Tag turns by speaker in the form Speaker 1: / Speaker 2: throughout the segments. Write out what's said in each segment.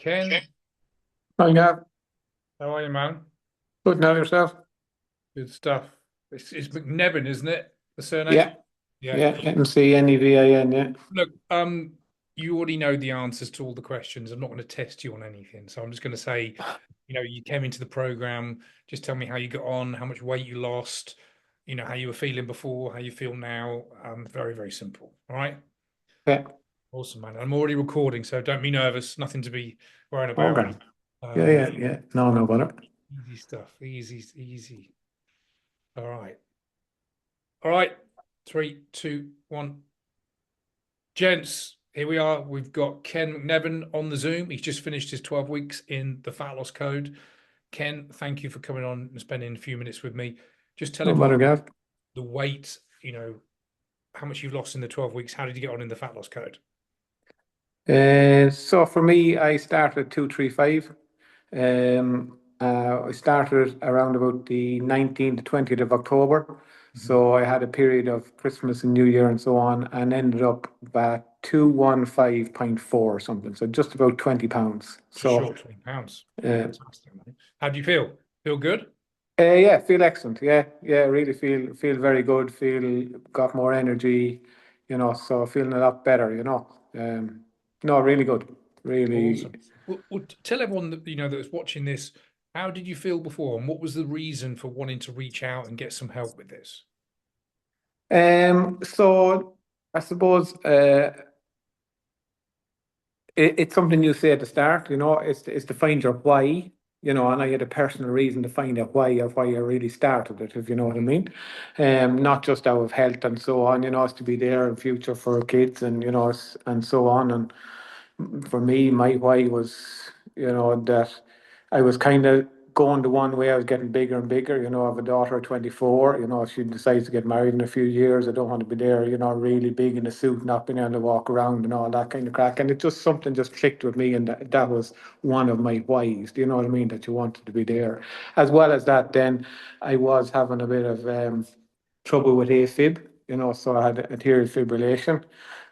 Speaker 1: Ken,
Speaker 2: Oh, yeah.
Speaker 1: how are you, man?
Speaker 2: Good now yourself.
Speaker 1: Good stuff. It's McNevin, isn't it? The surname?
Speaker 2: Yeah,
Speaker 1: Yeah.
Speaker 2: yeah. NCNEVIN. Yeah.
Speaker 1: Look, you already know the answers to all the questions. I'm not going to test you on anything. So I'm just going to say, you came into the program. Just tell me how you got on, how much weight you lost, how you were feeling before, how you feel now. Very, very simple. All right.
Speaker 2: Yeah.
Speaker 1: Awesome, man. I'm already recording, so don't be nervous. Nothing to be worrying about.
Speaker 2: Okay. Yeah,
Speaker 1: Um,
Speaker 2: yeah, yeah. No, no bother.
Speaker 1: easy stuff. Easy, easy. All right. All right. Three, two, one. Gents, here we are. We've got Ken McNevin on the Zoom. He's just finished his 12 weeks in the Fat Loss Code. Ken, thank you for coming on and spending a few minutes with me. Just tell
Speaker 2: No
Speaker 1: everyone
Speaker 2: bother, Gav.
Speaker 1: the weight, how much you've lost in the 12 weeks. How did you get on in the Fat Loss Code?
Speaker 2: So for me, I started at 235. I started around about the 19th to 20th of October.
Speaker 1: Mhm.
Speaker 2: So I had a period of Christmas and New Year and so on, and ended up at 215.4 or something. So just about 20 pounds.
Speaker 1: Just
Speaker 2: So
Speaker 1: short of 20 pounds.
Speaker 2: uh,
Speaker 1: Fantastic, man. How do you feel? Feel good?
Speaker 2: yeah, feel excellent. Yeah, yeah, really feel very good. Feel got more energy, so feeling a lot better. No, really good. Really.
Speaker 1: Awesome. Well, tell everyone that that's watching this. How did you feel before, and what was the reason for wanting to reach out and get some help with this?
Speaker 2: So I suppose it's something you say at the start. It's to find your why. And I had a personal reason to find out why of why I really started it, if you know what I
Speaker 1: Mhm.
Speaker 2: mean. Not just out of health and so on. It's to be there in future for kids and and so on. And for me, my why was, that I was kind of going the one way. I was getting bigger and bigger. I have a daughter of 24. If she decides to get married in a few years, I don't want to be there, really big in a suit, not being able to walk around and all that kind of crack. And it just something just clicked with me, and that was one of my whys. Do you know what I mean? That you wanted to be there. As well as that, then I was having a bit of trouble with AFib, so I had atrial fibrillation.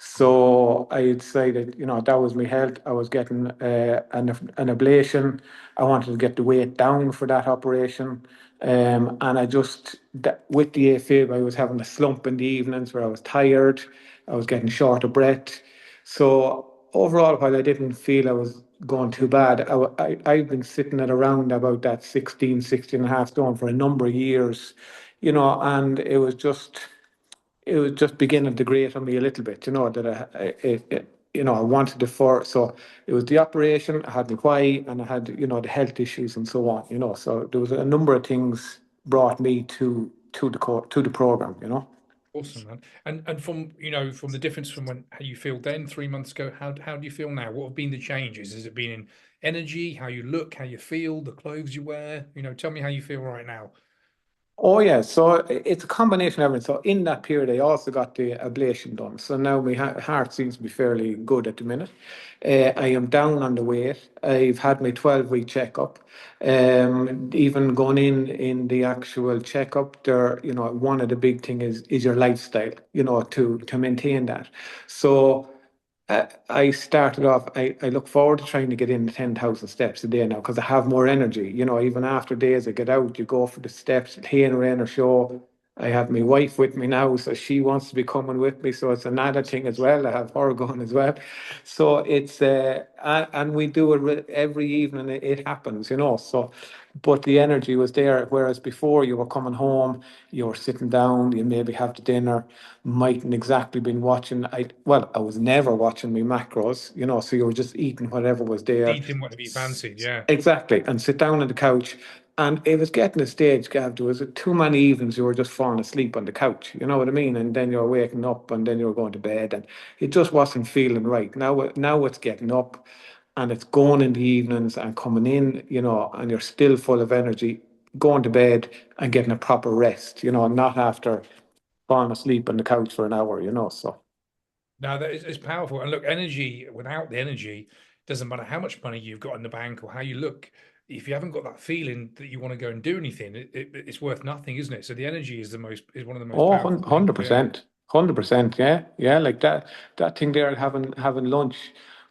Speaker 2: So I decided, that was my health. I was getting an ablation. I wanted to get the weight down for that operation. And with the AFib, I was having a slump in the evenings where I was tired. I was getting short of breath. So overall, while I didn't feel I was going too bad, I've been sitting at around about that 16 and a half stone for a number of years, and it was just beginning to grate on me a little bit, that I wanted it for. So it was the operation, I had the why, and I had, the health issues and so on, So there was a number of things brought me to the program.
Speaker 1: Awesome, man. And from the difference from how you feel then 3 months ago, how do you feel now? What have been the changes? Has it been in energy, how you look, how you feel, the clothes you wear? Tell me how you feel right now.
Speaker 2: Oh yeah, so it's a combination of everything. So in that period, I also got the ablation done. So now my heart seems to be fairly good at the minute. I am down on the weight. I've had my 12-week checkup. Even going in the actual checkup, there, one of the big thing is your lifestyle, to maintain that. So I started off, I look forward to trying to get in the 10,000 steps a day now because I have more energy. Even after days I get out, you go for the steps, rain, rain or show. I have my wife with me now, so she wants to be coming with me. So it's another thing as well. I have her going as well. So and we do it every evening. It happens. So, but the energy was there. Whereas before you were coming home, you were sitting down, you maybe have the dinner, mightn't exactly been watching. I was never watching my macros, so you were just eating whatever was there.
Speaker 1: Eating whatever you fancied, yeah.
Speaker 2: Exactly, and sit down on the couch. And it was getting a stage, Gav, there was too many evenings you were just falling asleep on the couch, you know what I mean? And then you were waking up and then you were going to bed, and it just wasn't feeling right. Now it's getting up and it's going in the evenings and coming in, and you're still full of energy, going to bed and getting a proper rest, not after falling asleep on the couch for an hour, so.
Speaker 1: Now that is it's powerful. And look, energy without the energy doesn't matter how much money you've got in the bank or how you look. If you haven't got that feeling that you want to go and do anything, it's worth nothing, isn't it? So the energy is one of the most
Speaker 2: Oh,
Speaker 1: powerful things. Yeah.
Speaker 2: 100%. 100%, yeah. Yeah, like that thing there having lunch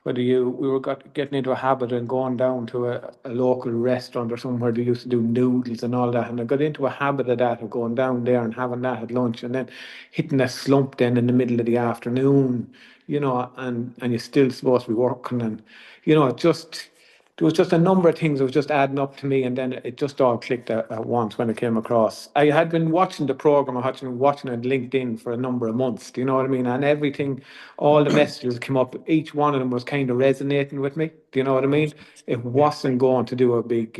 Speaker 2: we were getting into a habit and going down to a local restaurant or somewhere they used to do noodles and all that, and I got into a habit of that, of going down there and having that at lunch, and then hitting a slump then in the middle of the afternoon, and you're still supposed to be working, and it just there was just a number of things that was just adding up to me, and then it just all clicked at once when it came across. I had been watching the program, I had been watching it on LinkedIn for a number of months. Do you know what I mean? And everything, all the messages came up. Each one of them was kind of resonating with me. Do you know what I mean? It
Speaker 1: Yeah.
Speaker 2: wasn't going to do a big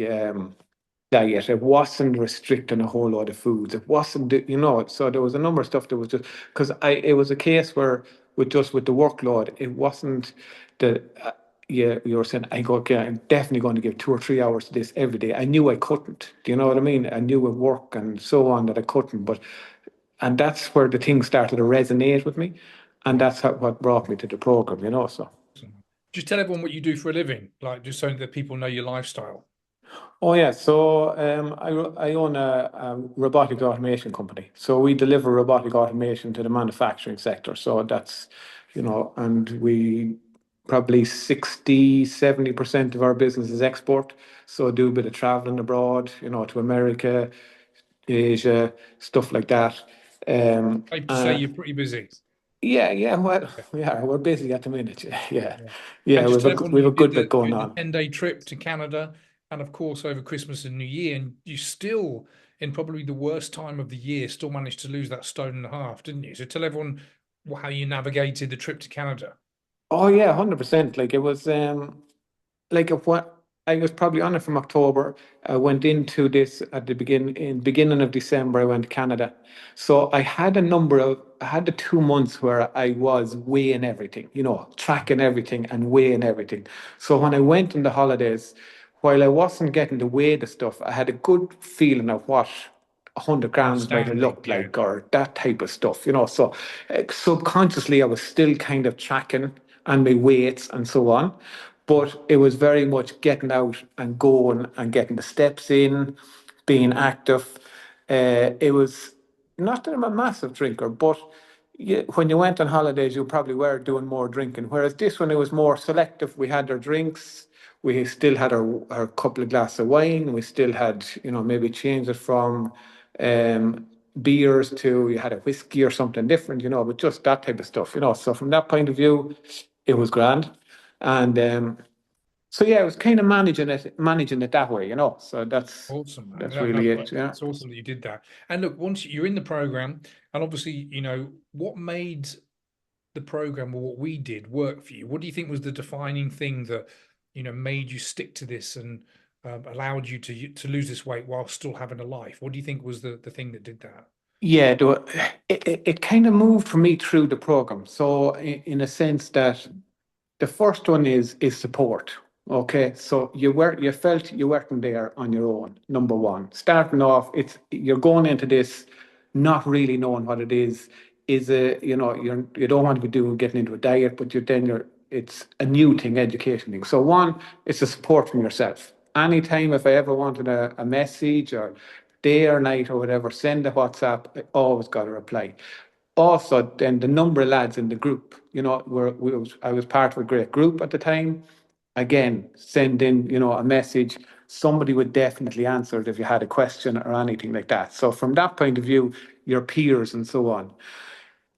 Speaker 2: diet. It wasn't restricting a whole lot of foods. It wasn't, so there was a number of stuff that was just because it was a case where with the workload, it wasn't the. Yeah, you were saying, I go, okay, I'm definitely going to give 2 or 3 hours to this every day. I knew I couldn't. Do you know what I mean? I knew at work and so on that I couldn't. And that's where the thing started to resonate with me. And
Speaker 1: Right.
Speaker 2: that's what brought me to the program, so.
Speaker 1: Awesome. Just tell everyone what you do for a living, like just so that people know your lifestyle.
Speaker 2: Oh yeah, so I own a robotic automation company. So we deliver robotic automation to the manufacturing sector. So that's, and we probably 60-70% of our business is export. So I do a bit of traveling abroad, to America, Asia, stuff like that.
Speaker 1: Safe to say
Speaker 2: Uh,
Speaker 1: you're pretty busy.
Speaker 2: yeah, yeah, well,
Speaker 1: Yeah.
Speaker 2: yeah, we're busy at the minute. Yeah,
Speaker 1: Yeah.
Speaker 2: yeah,
Speaker 1: And just tell everyone
Speaker 2: we have
Speaker 1: you
Speaker 2: a
Speaker 1: did
Speaker 2: good bit
Speaker 1: the
Speaker 2: going
Speaker 1: you did
Speaker 2: on.
Speaker 1: the 10-day trip to Canada and of course over Christmas and New Year, and you still, in probably the worst time of the year, still managed to lose that stone and a half, didn't you? So tell everyone how you navigated the trip to Canada.
Speaker 2: Oh yeah, 100%. Like it was like of what I was probably on it from October. I went into this at the beginning of December. I went to Canada, so I had the 2 months where I was weighing everything, tracking everything and weighing everything. So when I went on the holidays, while I wasn't getting to weigh the stuff, I had a good feeling of what 100 grams might have
Speaker 1: Outstanding.
Speaker 2: looked
Speaker 1: Yeah.
Speaker 2: like, or that type of stuff. So subconsciously, I was still kind of tracking and my weights and so on. But it was very much getting out and going and getting the steps in, being active. It was not that I'm a massive drinker, but when you went on holidays, you probably were doing more drinking. Whereas this one, it was more selective. We had our drinks. We still had our couple of glasses of wine. We still had, maybe change it from um, beers to you had a whiskey or something different, but just that type of stuff. So from that point of view, it was grand. And so yeah, I was kind of managing it that way. So
Speaker 1: Awesome, man.
Speaker 2: that's really it. Yeah.
Speaker 1: That's awesome that you did that. And look, once you're in the program, and obviously, what made the program or what we did work for you? What do you think was the defining thing that, made you stick to this and allowed you to lose this weight while still having a life? What do you think was the thing that did that?
Speaker 2: Yeah, it kind of moved for me through the program. So in a sense that the first one is support. Okay, so you felt you weren't there on your own. Number one, starting off, you're going into this not really knowing what it is. Is a you don't want to be getting into a diet, but you're it's a new thing, education thing. So one, it's a support from yourself. Anytime if I ever wanted a message or day or night or whatever, send a WhatsApp. I always got a reply. Also, then the number of lads in the group, I was part of a great group at the time. Again, send in, a message. Somebody would definitely answer it if you had a question or anything like that. So from that point of view, your peers and so on.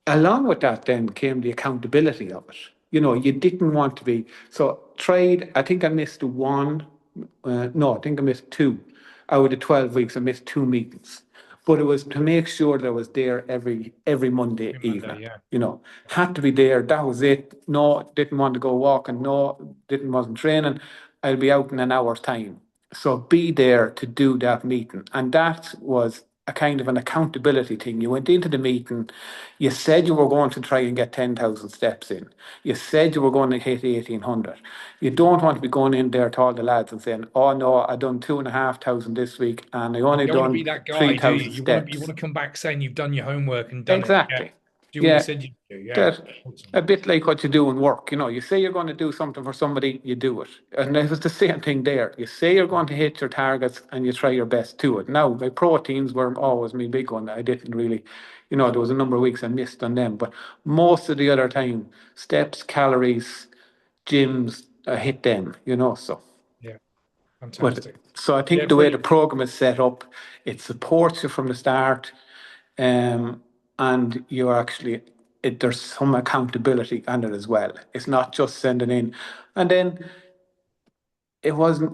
Speaker 2: Along with that, then came the accountability of it. You didn't want to be so tried. I think I missed one. No, I think I missed two. Out of the 12 weeks, I missed two meetings. But it was to make sure that I was there every Monday
Speaker 1: Every Monday,
Speaker 2: evening.
Speaker 1: yeah.
Speaker 2: Had to be there. That was it. No, didn't want to go walking. No, didn't wasn't training. I'll be out in an hour's time. So be there to do that meeting. And that was a kind of an accountability thing. You went into the meeting, you said you were going to try and get 10,000 steps in. You said you were going to hit 1,800. You don't want to be going in there to all the lads and saying, oh no, I done 2,500 this week and I
Speaker 1: You
Speaker 2: only
Speaker 1: don't want to be
Speaker 2: done
Speaker 1: that guy, do you?
Speaker 2: 3,000
Speaker 1: You want to
Speaker 2: steps.
Speaker 1: come back saying you've done your homework and done it. Yeah.
Speaker 2: Exactly.
Speaker 1: Do what you
Speaker 2: Yeah.
Speaker 1: said you do. Yeah.
Speaker 2: That
Speaker 1: Awesome.
Speaker 2: a bit like what you do in work. You say you're going to do something for somebody, you do it. And it was the same thing there. You say you're going to hit your targets and you try your best to it. Now, my proteins were always my big one. I didn't really, there was a number of weeks I missed on them. But most of the other time, steps, calories, gyms hit them, you know, so.
Speaker 1: Yeah,
Speaker 2: But
Speaker 1: fantastic.
Speaker 2: so I
Speaker 1: Yeah,
Speaker 2: think the way the
Speaker 1: brilliant.
Speaker 2: program is set up, it supports you from the start, and you're actually there's some accountability on it as well. It's not just sending in, and then it wasn't.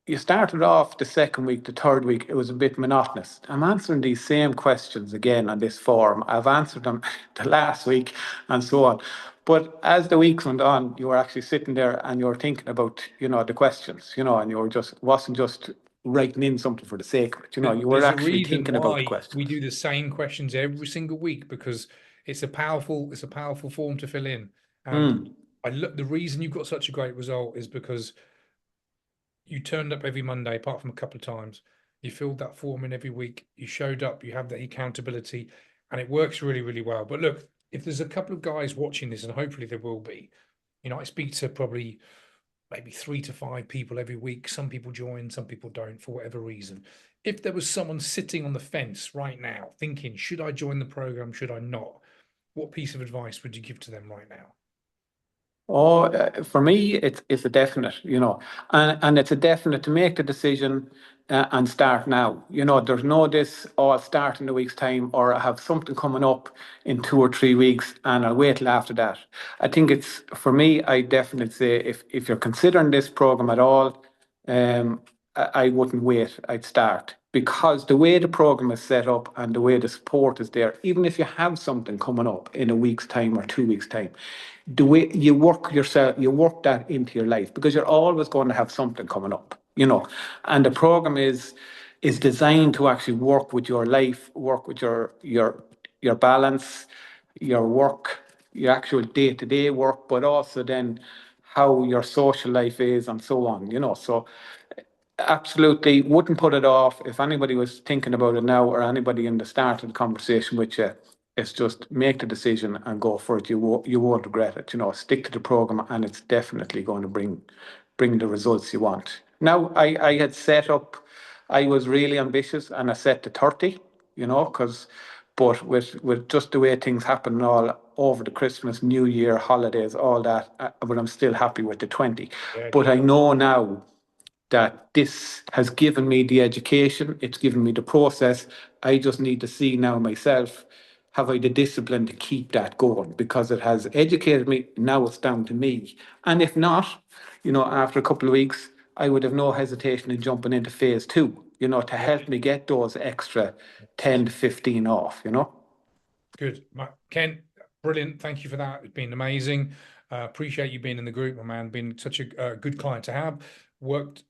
Speaker 2: You started off the second week, the third week, it was a bit monotonous. I'm answering these same questions again on this forum. I've answered them the last week and so on. But as the weeks went on, you were actually sitting there and you were thinking about, the questions, and you were just, wasn't just writing in something for the sake of it. You were
Speaker 1: There's a
Speaker 2: actually
Speaker 1: reason
Speaker 2: thinking about the
Speaker 1: why we
Speaker 2: questions.
Speaker 1: do the same questions every single week, because it's a powerful form to fill in. And
Speaker 2: Mm.
Speaker 1: the reason you've got such a great result is because you turned up every Monday, apart from a couple of times. You filled that form in every week. You showed up. You have that accountability, and it works really, really well. But look, if there's a couple of guys watching this, and hopefully there will be, I speak to probably maybe 3 to 5 people every week. Some people join, some people don't for whatever reason. If there was someone sitting on the fence right now thinking, should I join the program? Should I not? What piece of advice would you give to them right now?
Speaker 2: Oh, for me, it's a definite, and it's a definite to make the decision and start now. There's no this, oh, I'll start in a week's time, or I have something coming up in 2 or 3 weeks and I'll wait till after that. I think it's, for me, I definitely say if you're considering this program at all, I wouldn't wait, I'd start. Because the way the program is set up and the way the support is there, even if you have something coming up in a week's time or 2 weeks' time, the way you work yourself, you work that into your life because you're always going to have something coming up, And the program is designed to actually work with your life, work with your balance, your work, your actual day-to-day work, but also then how your social life is and so on. So absolutely wouldn't put it off. If anybody was thinking about it now or anybody in the start of the conversation with you, it's just make the decision and go for it. You won't regret it. Stick to the program and it's definitely going to bring the results you want. Now I had set up, I was really ambitious and I set to 30, because but with just the way things happen all over the Christmas, New Year, holidays, all that, but I'm still happy with the 20.
Speaker 1: Yeah,
Speaker 2: But
Speaker 1: good.
Speaker 2: I know now that this has given me the education, it's given me the process. I just need to see now myself, have I the discipline to keep that going? Because it has educated me, now it's down to me. And if not, after a couple of weeks, I would have no hesitation in jumping into phase two, to
Speaker 1: Yeah,
Speaker 2: help me get those extra 10 to 15 off.
Speaker 1: good. Ken, brilliant. Thank you for that. It's been amazing. Appreciate you being in the group, my man. Been such a good client to have. Worked,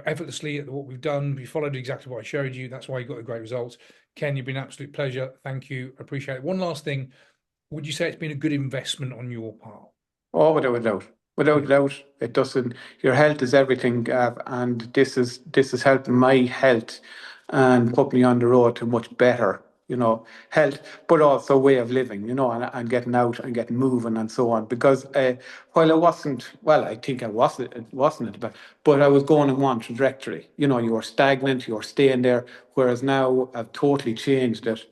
Speaker 1: effortlessly at what we've done. You followed exactly what I showed you. That's why you got the great results. Ken, you've been an absolute pleasure. Thank you. Appreciate it. One last thing. Would you say it's been a good investment on your part?
Speaker 2: Oh, without a doubt. Without a
Speaker 1: Good.
Speaker 2: doubt. It doesn't, your health is everything, Gav, and this is helping my health and put me on the road to much better, health, but also way of living, and getting out and getting moving and so on. Because while I wasn't, well, I think I wasn't, it wasn't it, but I was going in one trajectory. You were stagnant, you were staying there, whereas now I've totally changed it.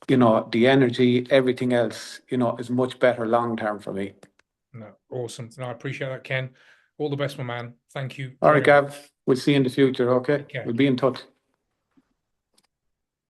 Speaker 2: The energy, everything else, is much better long term for me.
Speaker 1: No, awesome. No, I appreciate that, Ken. All the best, my man. Thank you
Speaker 2: All right,
Speaker 1: very much.
Speaker 2: Gav, we'll see you in the future, okay?
Speaker 1: Take care.
Speaker 2: We'll be in touch.